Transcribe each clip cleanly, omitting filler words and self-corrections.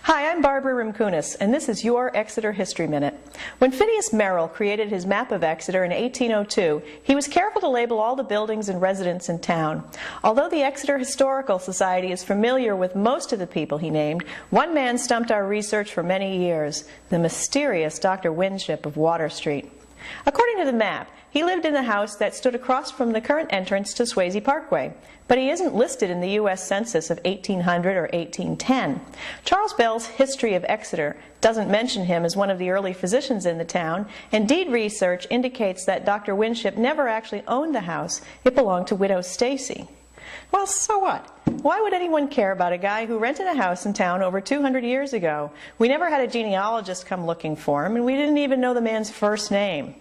Hi, I'm Barbara Rimkunis, and this is your Exeter History Minute. When Phineas Merrill created his map of Exeter in 1802, he was careful to label all the buildings and residents in town. Although the Exeter Historical Society is familiar with most of the people he named, one man stumped our research for many years: the mysterious Dr. Winship of Water Street. According to the map, he lived in the house that stood across from the current entrance to Swayze Parkway, but he isn't listed in the U.S. Census of 1800 or 1810. Charles Bell's History of Exeter doesn't mention him as one of the early physicians in the town, and deed research indicates that Dr. Winship never actually owned the house. It belonged to Widow Stacy. Well, so what? Why would anyone care about a guy who rented a house in town over 200 years ago? We never had a genealogist come looking for him, and we didn't even know the man's first name.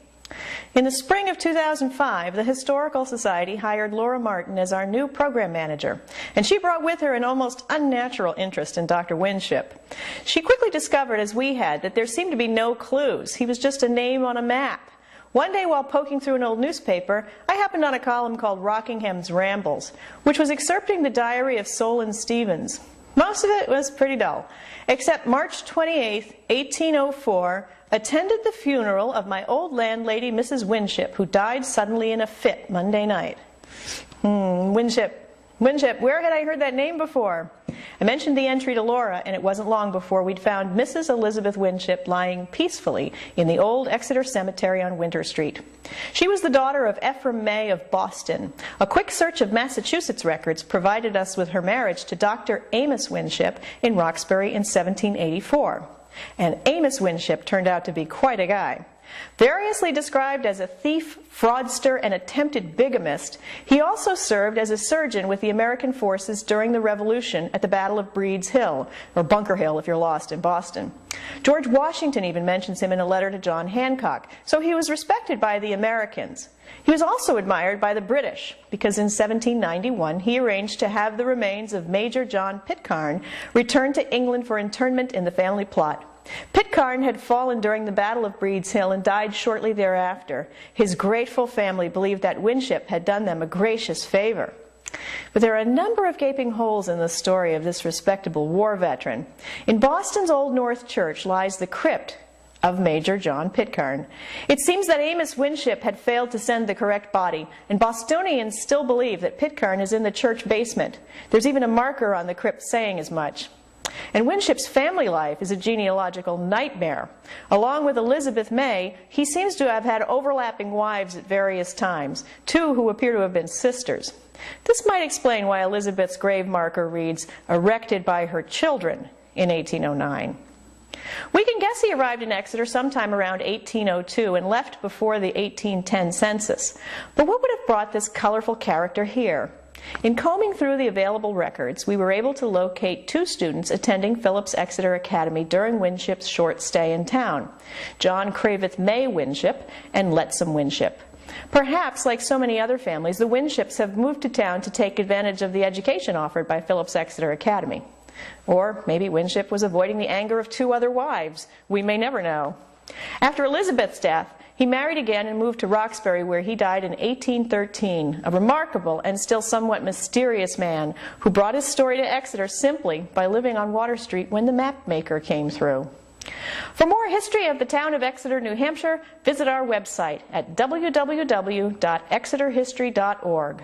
In the spring of 2005, the Historical Society hired Laura Martin as our new program manager, and she brought with her an almost unnatural interest in Dr. Winship. She quickly discovered, as we had, that there seemed to be no clues. He was just a name on a map. One day, while poking through an old newspaper, I happened on a column called Rockingham's Rambles, which was excerpting the diary of Solon Stevens. Most of it was pretty dull, except March 28, 1804, attended the funeral of my old landlady, Mrs. Winship, who died suddenly in a fit Monday night. Winship. Winship, where had I heard that name before? I mentioned the entry to Laura, and it wasn't long before we'd found Mrs. Elizabeth Winship lying peacefully in the old Exeter Cemetery on Winter Street. She was the daughter of Ephraim May of Boston. A quick search of Massachusetts records provided us with her marriage to Dr. Amos Winship in Roxbury in 1784. And Amos Winship turned out to be quite a guy. Variously described as a thief, fraudster, and attempted bigamist, he also served as a surgeon with the American forces during the Revolution at the Battle of Breed's Hill, or Bunker Hill if you're lost in Boston. George Washington even mentions him in a letter to John Hancock, so he was respected by the Americans. He was also admired by the British, because in 1791 he arranged to have the remains of Major John Pitcairn returned to England for interment in the family plot. Pitcairn had fallen during the Battle of Breed's Hill and died shortly thereafter. His grateful family believed that Winship had done them a gracious favor. But there are a number of gaping holes in the story of this respectable war veteran. In Boston's Old North Church lies the crypt of Major John Pitcairn. It seems that Amos Winship had failed to send the correct body, and Bostonians still believe that Pitcairn is in the church basement. There's even a marker on the crypt saying as much. And Winship's family life is a genealogical nightmare. Along with Elizabeth May, he seems to have had overlapping wives at various times, two who appear to have been sisters. This might explain why Elizabeth's grave marker reads, "Erected by her children" in 1809. We can guess he arrived in Exeter sometime around 1802 and left before the 1810 census. But what would have brought this colorful character here? In combing through the available records, we were able to locate two students attending Phillips Exeter Academy during Winship's short stay in town: John Craveth May Winship and Letsome Winship. Perhaps, like so many other families, the Winships have moved to town to take advantage of the education offered by Phillips Exeter Academy. Or maybe Winship was avoiding the anger of two other wives. We may never know. After Elizabeth's death, he married again and moved to Roxbury, where he died in 1813, a remarkable and still somewhat mysterious man who brought his story to Exeter simply by living on Water Street when the map maker came through. For more history of the town of Exeter, New Hampshire, visit our website at www.exeterhistory.org.